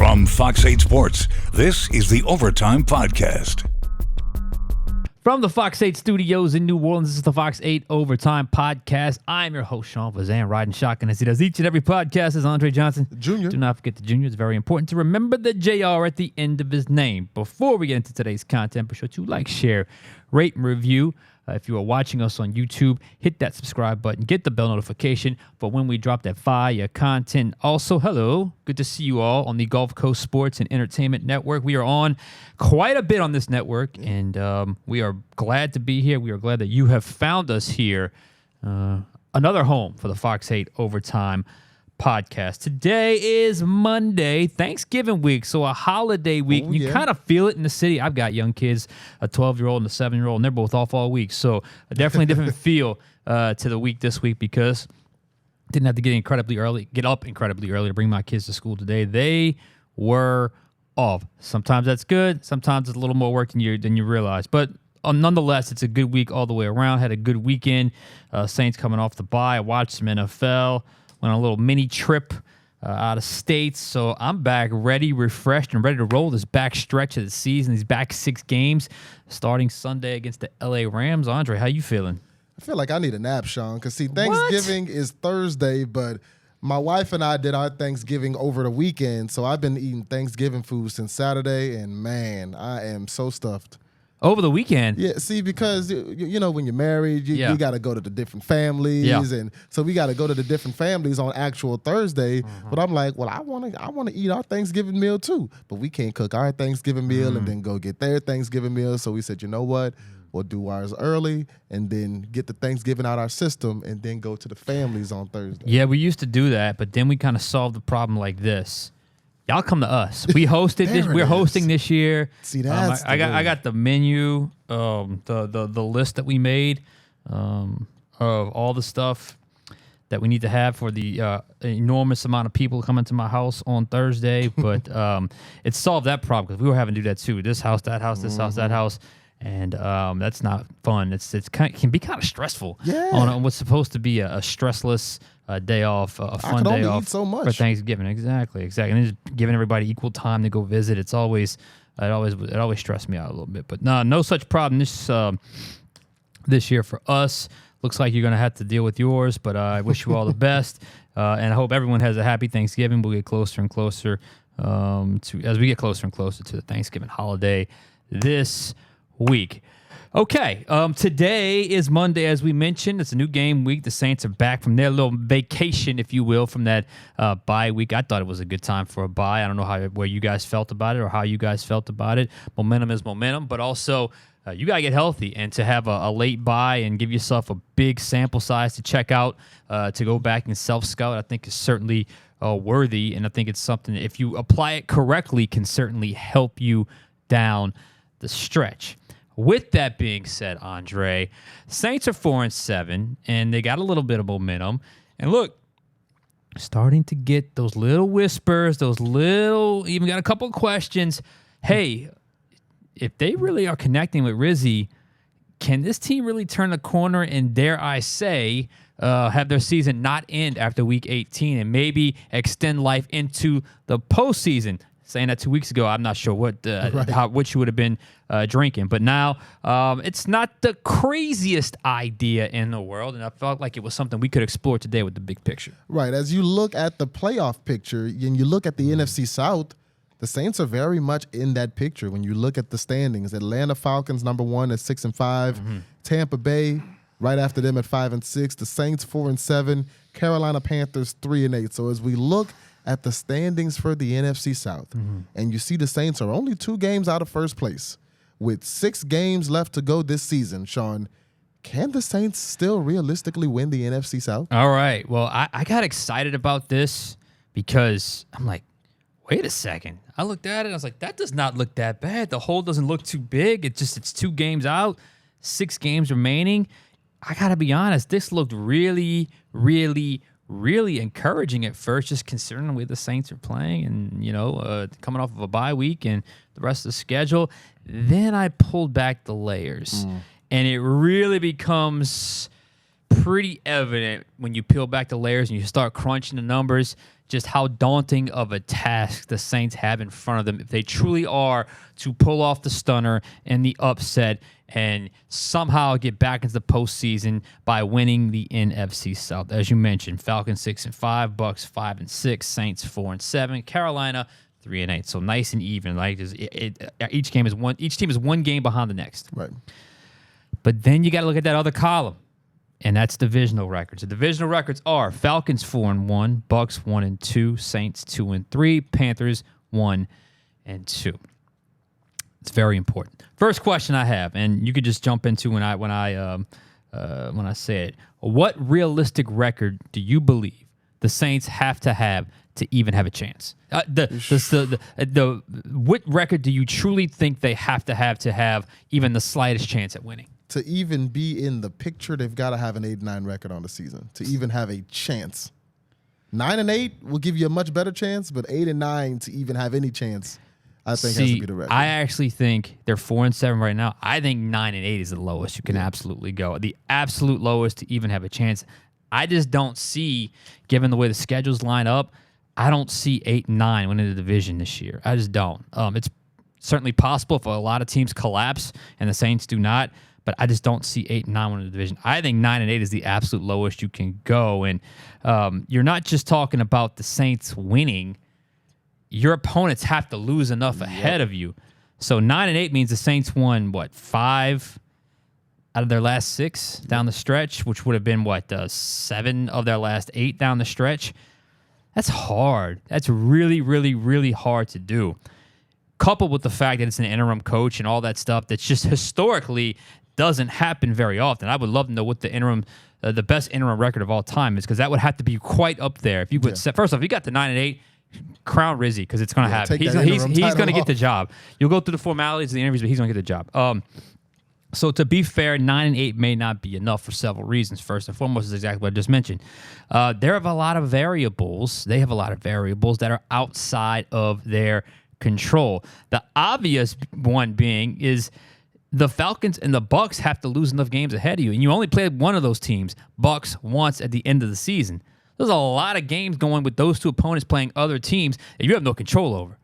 From Fox 8 Sports, this is the Overtime Podcast. From the Fox 8 studios in New Orleans, this is the Fox 8 Overtime Podcast. I'm your host, Sean Fazende, riding shotgun as he does each and every podcast. Is Andre Johnson. Junior. Do not forget the Junior. It's very important to remember the JR at the end of his name. Before we get into today's content, be sure to like, share, rate, and review. If you are watching us on YouTube, hit that subscribe button, get the bell notification for when we drop that fire content. Also, hello, good to see you all on the Gulf Coast Sports and Entertainment Network. We are on quite a bit on this network, and we are glad to be here. We are glad that you have found us here. Another home for the Fox 8 Overtime Podcast. Today is Monday, Thanksgiving week, so a holiday week. You kind of feel it in the city. I've got young kids, a 12-year-old and a 7-year-old, and they're both off all week. So definitely a different feel to the week this week because didn't have to get up incredibly early to bring my kids to school today. They were off. Sometimes that's good. Sometimes it's a little more work than you realize. But nonetheless, it's a good week all the way around. Had a good weekend. Saints coming off the bye. I watched some NFL. Went on a little mini trip out of state. So I'm back ready, refreshed, and ready to roll this back stretch of the season, these back 6 games, starting Sunday against the LA Rams. Andre, how you feeling? I feel like I need a nap, Sean, because, see, Thanksgiving is Thursday, but my wife and I did our Thanksgiving over the weekend, so I've been eating Thanksgiving food since Saturday, and, man, I am so stuffed. Over the weekend? Yeah, see, because, you know, when you're married, you got to go to the different families, and so we got to go to the different families on actual Thursday, but I'm like, well, I want to eat our Thanksgiving meal too, but we can't cook our Thanksgiving meal and then go get their Thanksgiving meal, so we said, you know what, we'll do ours early and then get the Thanksgiving out our system and then go to the families on Thursday. Yeah, we used to do that, but then we kind of solved the problem like this. Y'all come to us. We hosted this. We're hosting this year. See, that's I got the menu, the list that we made of all the stuff that we need to have for the enormous amount of people coming to my house on Thursday. But it solved that problem because we were having to do that too. This house, that house, this house, that house. And that's not fun. It can be kind of stressful on what's supposed to be a stressless day off, a fun day off so much for Thanksgiving. Exactly. And then just giving everybody equal time to go visit. It always stressed me out a little bit. But no such problem this year for us. Looks like you're going to have to deal with yours, but I wish you all the best. And I hope everyone has a happy Thanksgiving. We'll get closer and closer as we get closer and closer to the Thanksgiving holiday this week. Okay, today is Monday, as we mentioned. It's a new game week. The Saints are back from their little vacation, if you will, from that bye week. I thought it was a good time for a bye. I don't know where you guys felt about it or how you guys felt about it. Momentum is momentum, but also you got to get healthy, and to have a late bye and give yourself a big sample size to check out, to go back and self-scout, I think is certainly worthy, and I think it's something that if you apply it correctly can certainly help you down the stretch. With that being said, Andre, Saints are 4-7, and they got a little bit of momentum. And look, starting to get those little whispers, even got a couple of questions. Hey, if they really are connecting with Rizzy, can this team really turn the corner and, dare I say, have their season not end after Week 18 and maybe extend life into the postseason? Saying that 2 weeks ago, I'm not sure what you would have been drinking. But now it's not the craziest idea in the world, and I felt like it was something we could explore today with the big picture. Right. As you look at the playoff picture and you look at the NFC South, the Saints are very much in that picture. When you look at the standings, Atlanta Falcons number 1 at 6-5, Tampa Bay right after them at 5-6, the Saints 4-7, Carolina Panthers 3-8. So as we look at the standings for the NFC South, and you see the Saints are only 2 games out of first place with 6 games left to go this season. Sean, can the Saints still realistically win the NFC South? All right. Well, I got excited about this because I'm like, wait a second. I looked at it. I was like, that does not look that bad. The hole doesn't look too big. It's 2 games out, 6 games remaining. I got to be honest. This looked really, really, really encouraging at first, just considering the way the Saints are playing and, coming off of a bye week and the rest of the schedule. Then I pulled back the layers, and it really becomes pretty evident when you peel back the layers and you start crunching the numbers just how daunting of a task the Saints have in front of them if they truly are to pull off the stunner and the upset and somehow get back into the postseason by winning the NFC South. As you mentioned, Falcons 6-5, Bucks 5-6, Saints 4-7, Carolina 3-8. So nice and even. Like each team is one game behind the next. Right. But then you got to look at that other column. And that's divisional records. The divisional records are Falcons 4-1, Bucks 1-2, Saints 2-3, Panthers 1-2. It's very important. First question I have, and you could just jump into when I say it. What realistic record do you believe the Saints have to even have a chance? What record do you truly think they have to even the slightest chance at winning? To even be in the picture, they've got to have an 8-9 record on the season to even have a chance. 9-8 will give you a much better chance, but 8-9 to even have any chance, I think has to be the record. I actually think they're 4-7 right now. I think 9-8 is the lowest you can absolutely go. The absolute lowest to even have a chance. I just don't see, given the way the schedules line up, I don't see 8-9 winning the division this year. I just don't. It's certainly possible if a lot of teams collapse and the Saints do not. But I just don't see 8-9 winning the division. I think 9-8 is the absolute lowest you can go. And you're not just talking about the Saints winning. Your opponents have to lose enough ahead of you. So 9-8 means the Saints won, 5 out of their last 6 down the stretch, which would have been, 7 of their last 8 down the stretch. That's hard. That's really, really, really hard to do. Coupled with the fact that it's an interim coach and all that stuff that's just historically doesn't happen very often. I would love to know what the best interim record of all time is, because that would have to be quite up there. If you would first off, if you got the 9-8, crown Rizzy, because it's going to happen. He's going to get the job. You'll go through the formalities of the interviews, but he's going to get the job. So to be fair, 9-8 may not be enough for several reasons. First and foremost is exactly what I just mentioned. There have a lot of variables. They have a lot of variables that are outside of their control. The obvious one being is the Falcons and the Bucks have to lose enough games ahead of you, and you only played one of those teams, Bucks, once at the end of the season. There's a lot of games going with those two opponents playing other teams that you have no control over.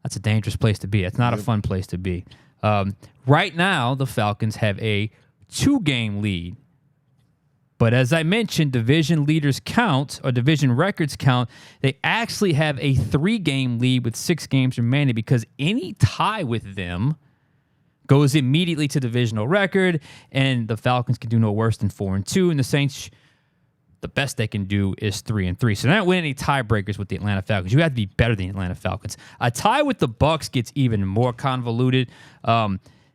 That's a dangerous place to be. It's not a fun place to be. Right now, the Falcons have a 2-game lead. But as I mentioned, division leaders count, or division records count. They actually have a 3-game lead with 6 games remaining, because any tie with them goes immediately to divisional record, and the Falcons can do no worse than 4-2, and the Saints, the best they can do is 3-3. So they're not winning any tiebreakers with the Atlanta Falcons. You have to be better than the Atlanta Falcons. A tie with the Bucks gets even more convoluted.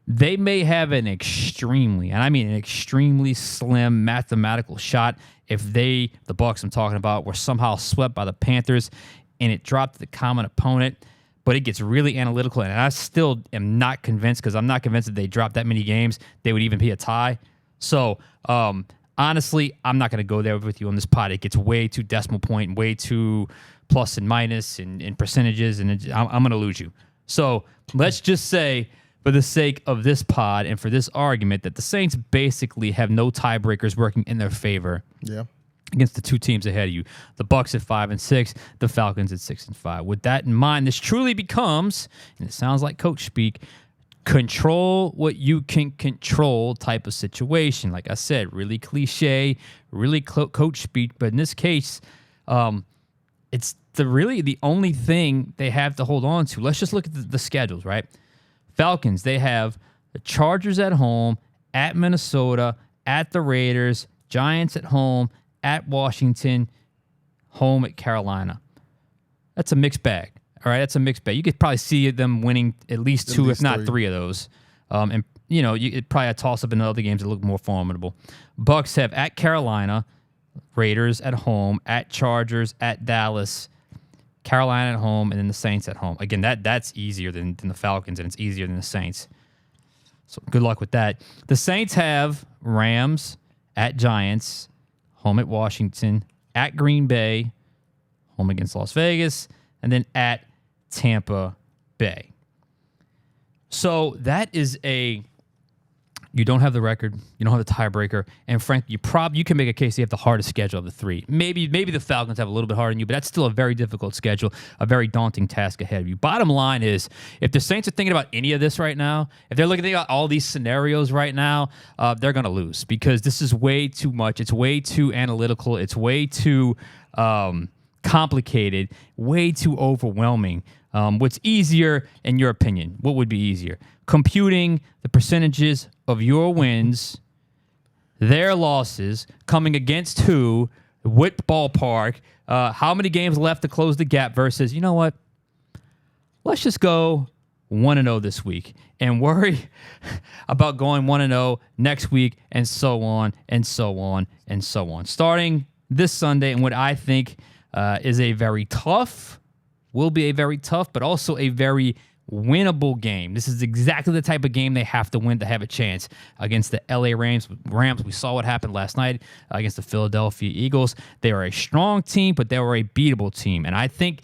They may have an extremely, and I mean an extremely slim mathematical shot if the Bucks I'm talking about, were somehow swept by the Panthers and it dropped to the common opponent. But it gets really analytical, and I still am not convinced, because I'm not convinced that they dropped that many games, they would even be a tie. So, honestly, I'm not going to go there with you on this pod. It gets way too decimal point, way too plus and minus and percentages, and I'm going to lose you. So let's just say, for the sake of this pod and for this argument, that the Saints basically have no tiebreakers working in their favor. Yeah. Against the 2 teams ahead of you, the Bucks at 5-6, the Falcons at 6-5. With that in mind, this truly becomes, and it sounds like coach speak, control what you can control type of situation. Like I said, really cliche, really coach speak, but in this case, it's really the only thing they have to hold on to. Let's just look at the schedules, right? Falcons, they have the Chargers at home, at Minnesota, at the Raiders, Giants at home, at Washington, home at Carolina. That's a mixed bag. All right, that's a mixed bag. You could probably see them winning at least 2, if not 3 of those. And, it probably a toss-up in the other games that look more formidable. Bucks have at Carolina, Raiders at home, at Chargers, at Dallas, Carolina at home, and then the Saints at home. Again, that's easier than the Falcons, and it's easier than the Saints. So good luck with that. The Saints have Rams at Giants, home at Washington, at Green Bay, home against Las Vegas, and then at Tampa Bay. So that is a You don't have the record. You don't have the tiebreaker. And frankly, you can make a case you have the hardest schedule of the three. Maybe the Falcons have a little bit harder than you, but that's still a very difficult schedule, a very daunting task ahead of you. Bottom line is, if the Saints are thinking about any of this right now, if they're looking at all these scenarios right now, they're going to lose because this is way too much. It's way too analytical. It's way too complicated, way too overwhelming. What's easier, in your opinion? What would be easier? Computing the percentages of your wins, their losses, coming against who, what ballpark, how many games left to close the gap versus, you know what? Let's just go 1-0 this week and worry about going 1-0 next week and so on and so on and so on. Starting this Sunday and what I think is will be a very tough, but also a very winnable game. This is exactly the type of game they have to win to have a chance against the LA Rams. We saw what happened last night against the Philadelphia Eagles. They are a strong team, but they were a beatable team. And I think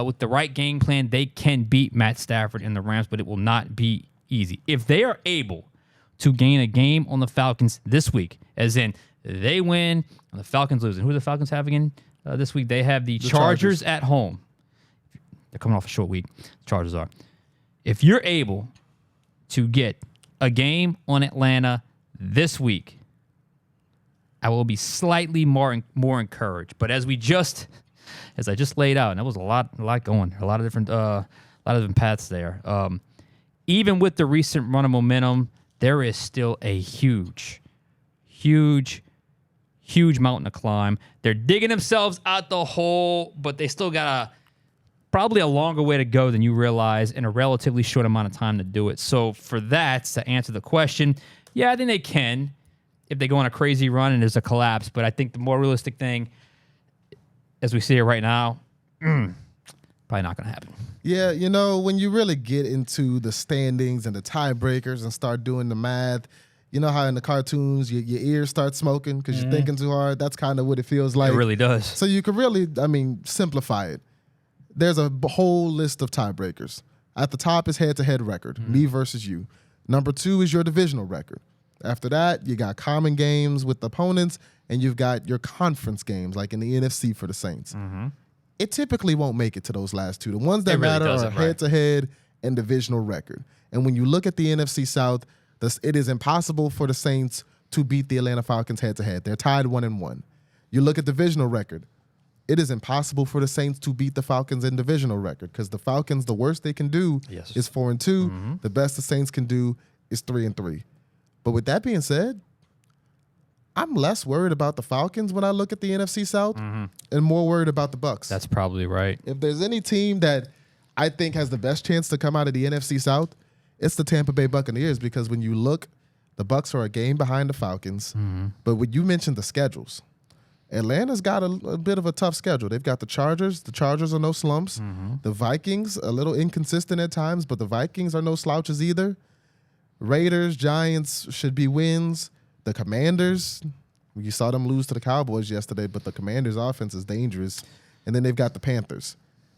with the right game plan, they can beat Matt Stafford and the Rams, but it will not be easy. If they are able to gain a game on the Falcons this week, as in they win and the Falcons lose. And who do the Falcons have again this week? They have the Chargers at home. They're coming off a short week. The Chargers are. If you're able to get a game on Atlanta this week, I will be slightly more encouraged. But as I just laid out, and that was a lot going, a lot of different paths there. Even with the recent run of momentum, there is still a huge mountain to climb. They're digging themselves out the hole, but they still got probably a longer way to go than you realize in a relatively short amount of time to do it. So for that, to answer the question, yeah, I think they can if they go on a crazy run and there's a collapse. But I think the more realistic thing, as we see it right now, probably not going to happen. Yeah, when you really get into the standings and the tiebreakers and start doing the math, you know how in the cartoons your ears start smoking because you're thinking too hard? That's kind of what it feels like. It really does. So you could really, simplify it. There's a whole list of tiebreakers. At the top is head-to-head record, me versus you. Number 2 is your divisional record. After that, you got common games with opponents, and you've got your conference games, like in the NFC for the Saints. It typically won't make it to those last two. The ones that matter are head-to-head and divisional record. And when you look at the NFC South, it is impossible for the Saints to beat the Atlanta Falcons head-to-head. They're tied 1-1. You look at divisional record. It is impossible for the Saints to beat the Falcons in divisional record because the Falcons, the worst they can do is 4-2. The best the Saints can do is 3-3. But with that being said, I'm less worried about the Falcons when I look at the NFC South and more worried about the Bucs. That's probably right. If there's any team that I think has the best chance to come out of the NFC South, it's the Tampa Bay Buccaneers because when you look, the Bucs are a game behind the Falcons. But when you mentioned the schedules, Atlanta's got a bit of a tough schedule. They've got the Chargers. The Chargers are no slumps. The Vikings, a little inconsistent at times, but the Vikings are no slouches either. Raiders, Giants should be wins. The Commanders, you saw them lose to the Cowboys yesterday, but the Commanders' offense is dangerous. And then they've got the Panthers.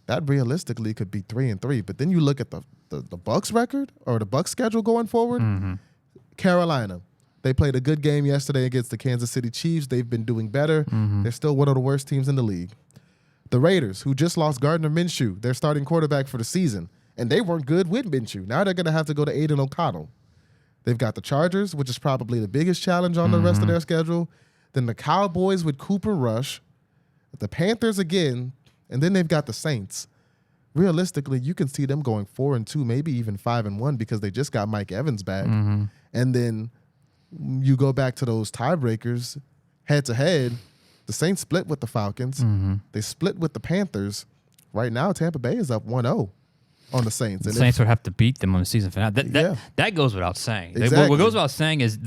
That realistically could be 3-3. But then you look at the Bucs record or the Bucs schedule going forward. Carolina. They played a good game yesterday against the Kansas City Chiefs. They've been doing better. They're still one of the worst teams in the league. The Raiders, who just lost Gardner Minshew, their starting quarterback for the season, and they weren't good with Minshew. Now they're going to have to go to Aiden O'Connell. They've got the Chargers, which is probably the biggest challenge on the rest of their schedule. Then the Cowboys with Cooper Rush, the Panthers again, and then they've got the Saints. Realistically, you can see them going 4-2, maybe even 5-1 because they just got Mike Evans back. And then you go back to those tiebreakers, head-to-head, the Saints split with the Falcons. They split with the Panthers. Right now, Tampa Bay is up 1-0 on the Saints. The Saints would have to beat them on the season finale. That goes without saying. Exactly. What goes without saying is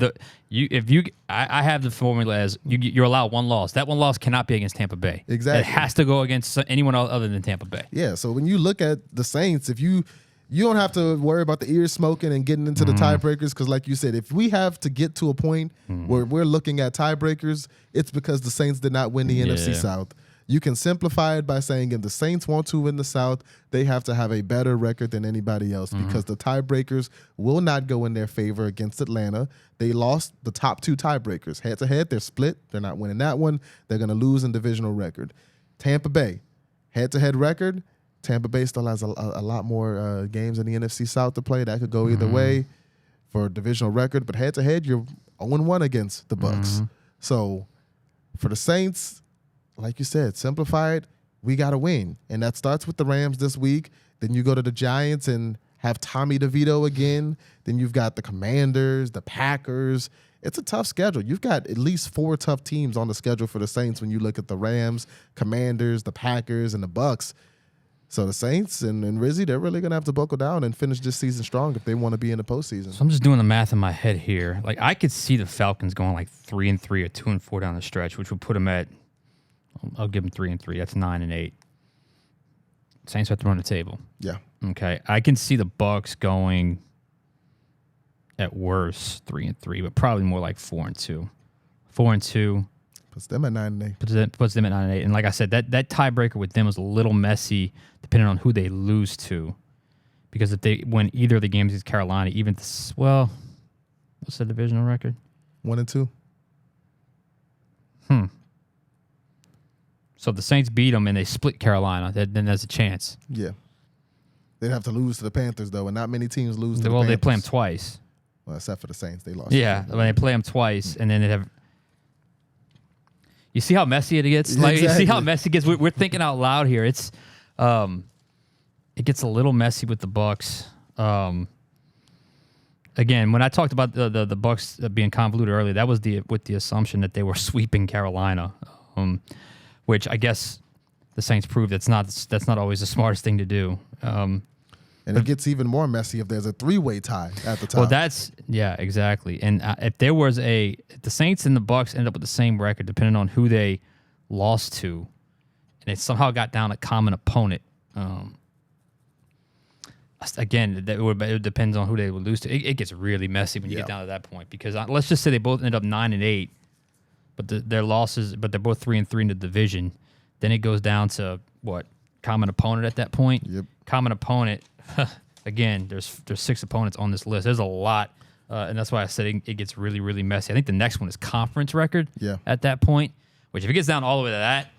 I have the formula as you're allowed one loss. That one loss cannot be against Tampa Bay. Exactly. It has to go against anyone other than Tampa Bay. Yeah, so when you look at the Saints, if you don't have to worry about the ears smoking and getting into the tiebreakers because, like you said, if we have to get to a point where we're looking at tiebreakers, it's because the Saints did not win the NFC South. You can simplify it by saying if the Saints want to win the South, they have to have a better record than anybody else because the tiebreakers will not go in their favor against Atlanta. They lost the top 2 tiebreakers. Head-to-head, they're split. They're not winning that one. They're going to lose in divisional record. Tampa Bay, head-to-head record. Tampa Bay still has a lot more games in the NFC South to play. That could go either way for divisional record. But head-to-head, you're 0-1 against the Bucks. So for the Saints, like you said, simplify it. We got to win. And that starts with the Rams this week. Then you go to the Giants and have Tommy DeVito again. Then you've got the Commanders, the Packers. It's a tough schedule. You've got at least 4 tough teams on the schedule for the Saints when you look at the Rams, Commanders, the Packers, and the Bucks. So the Saints and Rizzy, they're really going to have to buckle down and finish this season strong if they want to be in the postseason. So I'm just doing the math in my head here. Like, I could see the Falcons going like 3-3 or 2-4 down the stretch, which would put them at, I'll give them 3-3. That's 9-8. Saints have to run the table. Yeah. Okay. I can see the Bucks going at worst 3-3, but probably more like 4-2. 4-2. Puts them at 9-8. Puts them at 9-8. And like I said, that tiebreaker with them was a little messy depending on who they lose to. Because if they win either of the games against Carolina, even this, well, what's the divisional record? 1-2. So if the Saints beat them and they split Carolina, then there's a chance. Yeah. They'd have to lose to the Panthers, though, and not many teams lose to the Well, Panthers. they play them twice. Well, except for the Saints. They lost. Yeah, when they play them twice, and then they have. You see how messy it gets? Like, you see how messy it gets? We're thinking out loud here. It's, it gets a little messy with the Bucks. Again, when I talked about the Bucks being convoluted earlier, that was with the assumption that they were sweeping Carolina, which I guess the Saints proved that's not always the smartest thing to do. And it gets even more messy if there's a 3-way tie at the top. Well, yeah, exactly. And if the Saints and the Bucks ended up with the same record, depending on who they lost to, and it somehow got down a common opponent. Again, it depends on who they would lose to. It gets really messy when you get down to that point because let's just say they both end up 9-8, but their losses, but they're both 3-3 in the division. Then it goes down to what? Common opponent at that point. Yep. Common opponent. Again, there's 6 opponents on this list. There's a lot, and that's why I said it gets really, really messy. I think the next one is conference record. Yeah. At that point, which if it gets down all the way to that,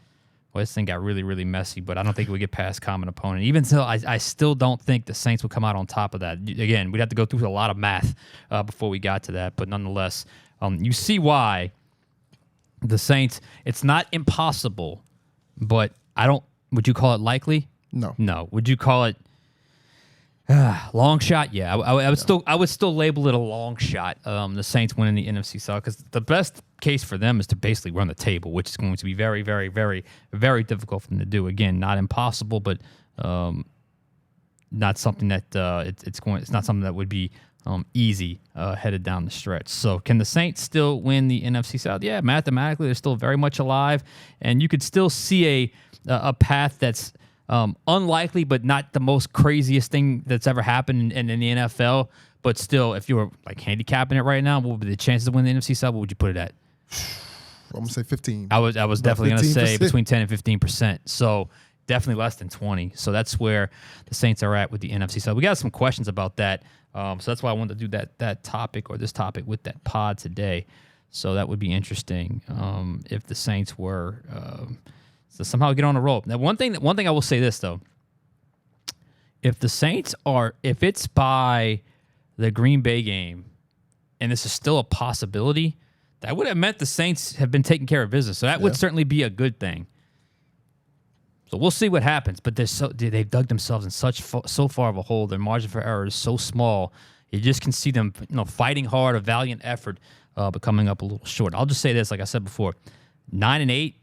well, this thing got really, really messy. But I don't think it would get past common opponent. Even so, I still don't think the Saints will come out on top of that. Again, we'd have to go through a lot of math before we got to that. But nonetheless, you see why the Saints. It's not impossible, but I don't. Would you call it likely? No. No. Would you call it long shot? Yeah, I would still label it a long shot. The Saints winning the NFC South because the best case for them is to basically run the table, which is going to be very, very, very, very difficult for them to do. Again, not impossible, but not something that it's not something that would be easy headed down the stretch. So can the Saints still win the NFC South? Yeah, mathematically they're still very much alive, and you could still see a path that's unlikely, but not the most craziest thing that's ever happened in the NFL. But still, if you were like handicapping it right now, what would be the chances of winning the NFC South? What would you put it at? I'm gonna say 15. I was definitely gonna say between 10 and 15%. So definitely less than 20. So that's where the Saints are at with the NFC South. We got some questions about that. So that's why I wanted to do that topic or this topic with that pod today. So that would be interesting if the Saints were to somehow get on a roll. Now, one thing I will say this though, if it's by the Green Bay game, and this is still a possibility, that would have meant the Saints have been taking care of business. So that would certainly be a good thing. So we'll see what happens. But they've dug themselves in so far of a hole. Their margin for error is so small. You just can see them, fighting hard, a valiant effort, but coming up a little short. I'll just say this, like I said before, 9-8.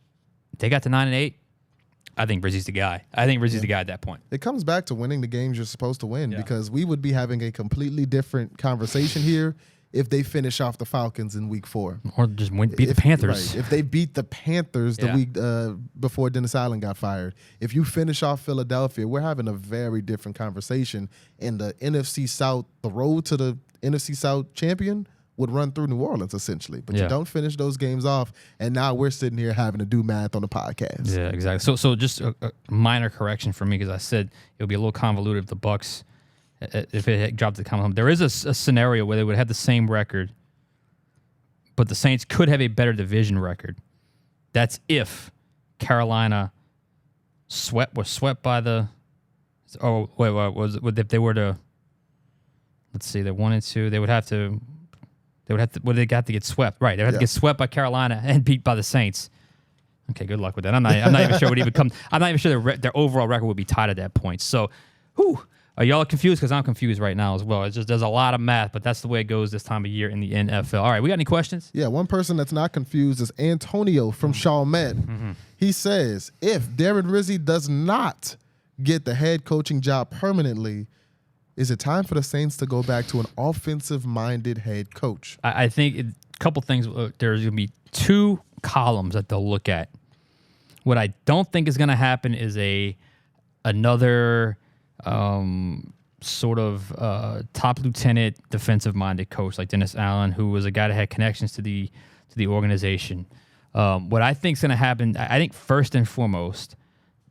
They got to 9-8. I think Rizzy's the guy. I think Rizzy's the guy at that point. It comes back to winning the games you're supposed to win because we would be having a completely different conversation here if they finish off the Falcons in week 4. Or just beat the Panthers. Right, if they beat the Panthers the week before Dennis Allen got fired. If you finish off Philadelphia, we're having a very different conversation. In the NFC South, the road to the NFC South champion would run through New Orleans essentially. But Yeah. you don't finish those games off, and now we're sitting here having to do math on the podcast. Yeah, exactly. So just a minor correction for me because I said it would be a little convoluted if the Bucks, if it had dropped the common home. There is a scenario where they would have the same record, but the Saints could have a better division record. That's if Carolina was swept by the. Oh wait, if they were to? Let's see, they're 1-2. They would have to. Well, they got to get swept, right? They would have to get swept by Carolina and beat by the Saints. Okay, good luck with that. I'm not even sure what even come. I'm not even sure their overall record would be tied at that point. So, are y'all confused? Because I'm confused right now as well. It's just there's a lot of math, but that's the way it goes this time of year in the NFL. All right, we got any questions? Yeah, one person that's not confused is Antonio from Chalmette. He says, if Darren Rizzi does not get the head coaching job permanently, is it time for the Saints to go back to an offensive-minded head coach? I think a couple things. There's going to be two columns that they'll look at. What I don't think is going to happen is another sort of top lieutenant defensive-minded coach like Dennis Allen, who was a guy that had connections to the organization. What I think is going to happen, I think first and foremost,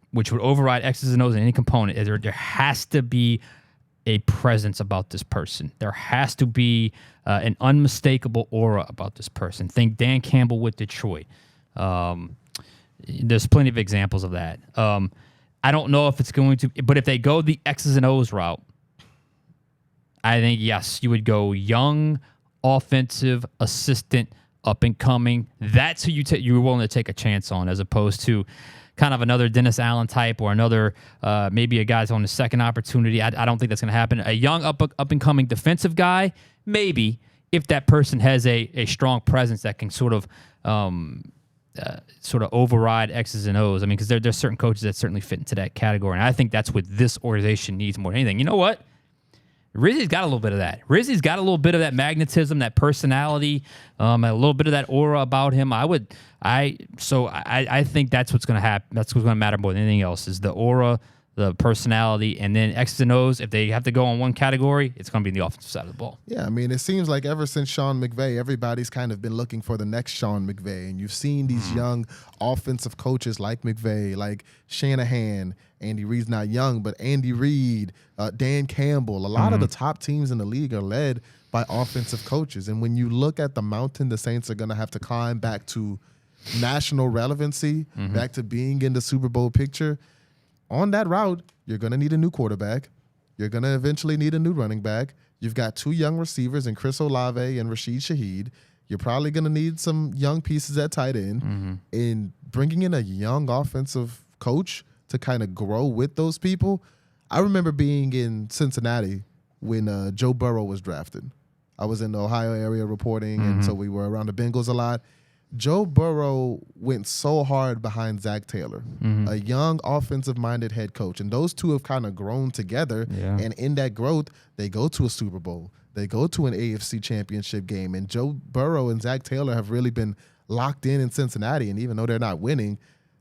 which would override X's and O's in any component, is there has to be a presence about this person. There has to be an unmistakable aura about this person. Think Dan Campbell with Detroit. There's plenty of examples of that. I don't know if it's going to, but if they go the X's and O's route, I think, yes, you would go young, offensive, assistant, up and coming. That's who you're willing to take a chance on, as opposed to kind of another Dennis Allen type or another maybe a guy's on the second opportunity. I don't think that's going to happen. A young up and coming defensive guy, maybe, if that person has a strong presence that can sort of override X's and O's. I mean, because there's certain coaches that certainly fit into that category, and I think that's what this organization needs more than anything. You know what? Rizzi's got a little bit of that. Rizzi's got a little bit of that magnetism, that personality, a little bit of that aura about him. I think that's what's going to happen. That's what's going to matter more than anything else is the aura, the personality, and then X's and O's. If they have to go on one category, it's going to be the offensive side of the ball. Yeah, I mean, it seems like ever since Sean McVay, everybody's kind of been looking for the next Sean McVay, and you've seen these young offensive coaches like McVay, like Shanahan. Andy Reid's not young, but Andy Reid, Dan Campbell. A lot of the top teams in the league are led by offensive coaches. And when you look at the mountain the Saints are going to have to climb back to national relevancy, back to being in the Super Bowl picture, on that route, you're going to need a new quarterback. You're going to eventually need a new running back. You've got two young receivers in Chris Olave and Rashid Shaheed. You're probably going to need some young pieces at tight end. And bringing in a young offensive coach to kind of grow with those people. I remember being in Cincinnati when Joe Burrow was drafted. I was in the Ohio area reporting, and so we were around the Bengals a lot. Joe Burrow went so hard behind Zach Taylor, a young offensive-minded head coach. And those two have kind of grown together. Yeah. And in that growth, they go to a Super Bowl. They go to an AFC championship game. And Joe Burrow and Zach Taylor have really been locked in Cincinnati. And even though they're not winning,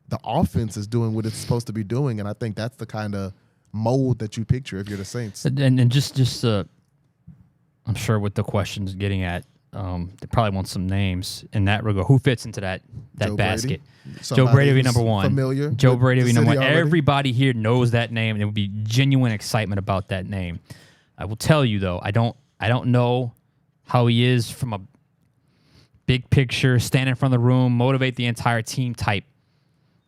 the offense is doing what it's supposed to be doing, and I think that's the kind of mold that you picture if you're the Saints. And just I'm sure what the question's getting at, they probably want some names in that regard. Who fits into that Joe basket? Somebody Joe Brady would be number one. Familiar. Joe Brady would be number one. Already. Everybody here knows that name, and there would be genuine excitement about that name. I will tell you though, I don't know how he is from a big picture, stand in front of the room, motivate the entire team type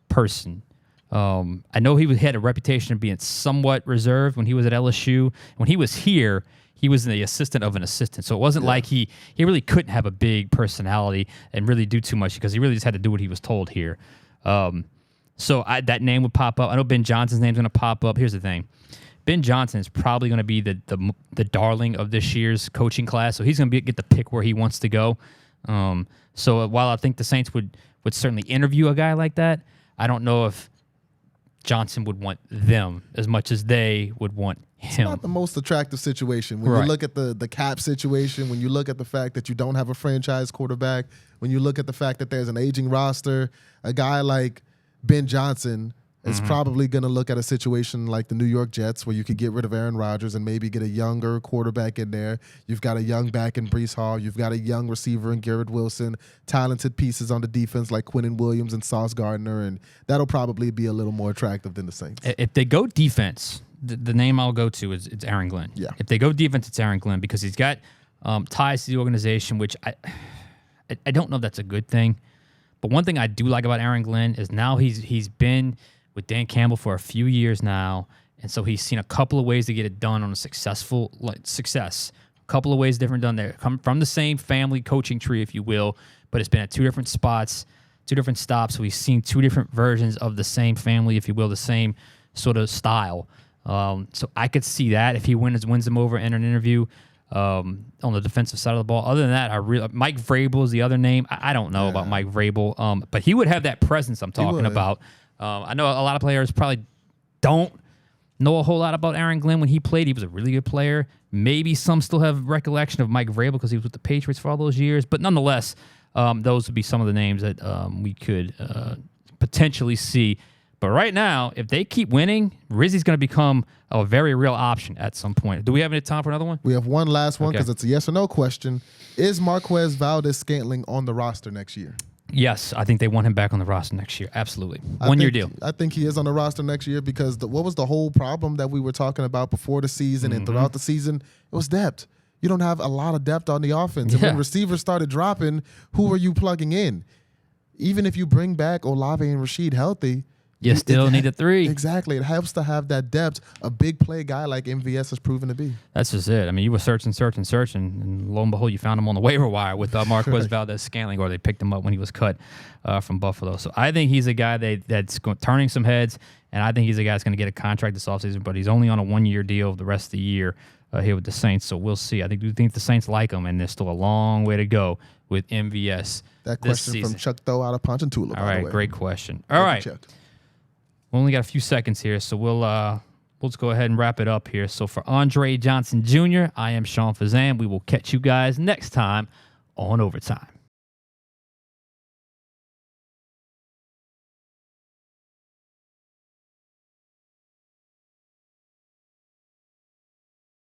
person. I know he had a reputation of being somewhat reserved when he was at LSU. When he was here, he was the assistant of an assistant. So it wasn't like he really couldn't have a big personality and really do too much because he really just had to do what he was told here. So that name would pop up. I know Ben Johnson's name's going to pop up. Here's the thing. Ben Johnson is probably going to be the darling of this year's coaching class. So he's going to get the pick where he wants to go. So while I think the Saints would certainly interview a guy like that, I don't know if Johnson would want them as much as they would want him. It's not the most attractive situation. When you look at the cap situation, when you look at the fact that you don't have a franchise quarterback, when you look at the fact that there's an aging roster, a guy like Ben Johnson is probably going to look at a situation like the New York Jets where you could get rid of Aaron Rodgers and maybe get a younger quarterback in there. You've got a young back in Breece Hall. You've got a young receiver in Garrett Wilson, talented pieces on the defense like Quinnen Williams and Sauce Gardner, and that'll probably be a little more attractive than the Saints. If they go defense, the name I'll go to is it's Aaron Glenn. Yeah. If they go defense, it's Aaron Glenn because he's got ties to the organization, which I don't know if that's a good thing. But one thing I do like about Aaron Glenn is now he's been with Dan Campbell for a few years now, and so he's seen a couple of ways to get it done on a success. A couple of ways different done there. Come from the same family coaching tree, if you will, but it's been at two different spots, two different stops. So he's seen two different versions of the same family, if you will, the same sort of style. So I could see that if he wins them over in an interview on the defensive side of the ball. Other than that, Mike Vrabel is the other name. I don't know about Mike Vrabel, but he would have that presence I'm talking about. I know a lot of players probably don't know a whole lot about Aaron Glenn. When he played, he was a really good player. Maybe some still have recollection of Mike Vrabel because he was with the Patriots for all those years. But nonetheless, those would be some of the names that we could potentially see. But right now, if they keep winning, Rizzy's going to become a very real option at some point. Do we have any time for another one? We have one last one because it's a yes or no question. Is Marquez Valdez-Scantling on the roster next year? Yes, I think they want him back on the roster next year. Absolutely. One-year deal. I think he is on the roster next year because what was the whole problem that we were talking about before the season and throughout the season? It was depth. You don't have a lot of depth on the offense. And when receivers started dropping, who are you plugging in? Even if you bring back Olave and Rashid healthy, you still need a three. Exactly. It helps to have that depth. A big play guy like MVS has proven to be. That's just it. I mean, you were searching, and lo and behold, you found him on the waiver wire with Marquez Valdez-Scantling, or they picked him up when he was cut from Buffalo. So I think he's a guy that's turning some heads, and I think he's a guy that's going to get a contract this offseason, but he's only on a one-year deal the rest of the year here with the Saints, so we'll see. I think the Saints like him, and there's still a long way to go with MVS. That question from Chuck Though out of Ponchatoula. All right, great question. All right. We only got a few seconds here, so we'll just go ahead and wrap it up here. So for Andre Johnson Jr., I am Sean Fazende. We will catch you guys next time on Overtime.